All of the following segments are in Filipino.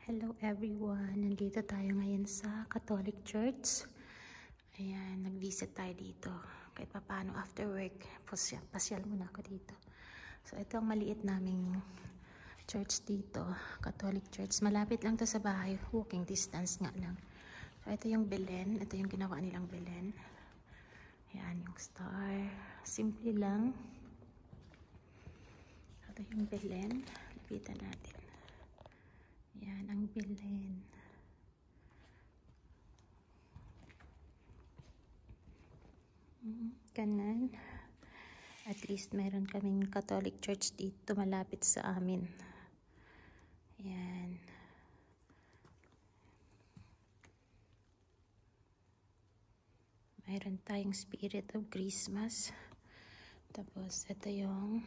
Hello everyone! Nandito tayo ngayon sa Catholic Church. Ayan, nag-visit tayo dito. Kahit pa paano after work, pasyal muna ako dito. So ito ang maliit naming church dito, Catholic Church. Malapit lang to sa bahay, walking distance nga lang. So ito yung Belen, ito yung ginawa nilang Belen. Ayan yung star, simple lang. Ito yung Belen, lapitan natin. Yan ang Belen. Kanan. At least meron kaming Catholic Church dito malapit sa amin. Yan. Mayroon tayong Spirit of Christmas. Tapos ito yung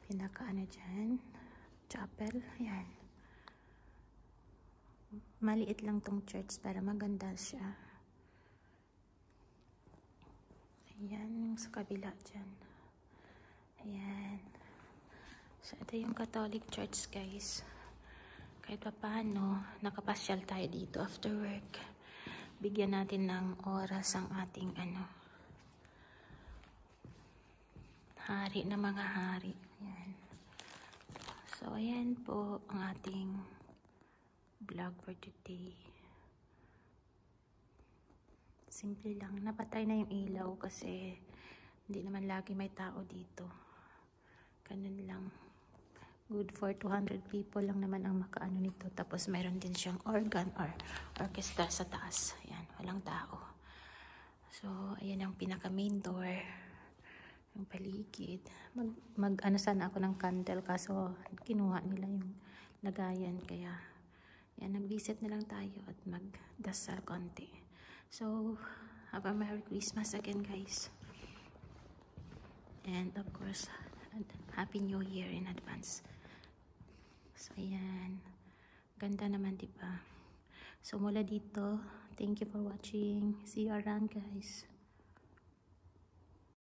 pinakaano dyan. Chapel. Yan. Maliit lang tong church para maganda siya. Ayan, yung sa kabila dyan. Ayan. So, ito yung Catholic Church, guys. Kahit pa paano, nakapasyal tayo dito after work. Bigyan natin ng oras ang ating hari na mga hari. Ayan. So, ayan po ang ating vlog for today. Simple lang. Napatay na yung ilaw kasi hindi naman lagi may tao dito. Ganun lang. Good for 200 people lang naman ang makaano nito. Tapos mayroon din siyang organ or orchestra sa taas. Ayan, walang tao. So, ayan ang pinaka main door. Yung paligid. Mag-ano sana ako ng candle kaso kinuha nila yung lagayan. Kaya, yan, nag-visit na lang tayo at magdasal konti. So, have a Merry Christmas again, guys. And of course, Happy New Year in advance. So, ayan. Ganda naman, diba? So, mula dito, thank you for watching. See you around, guys.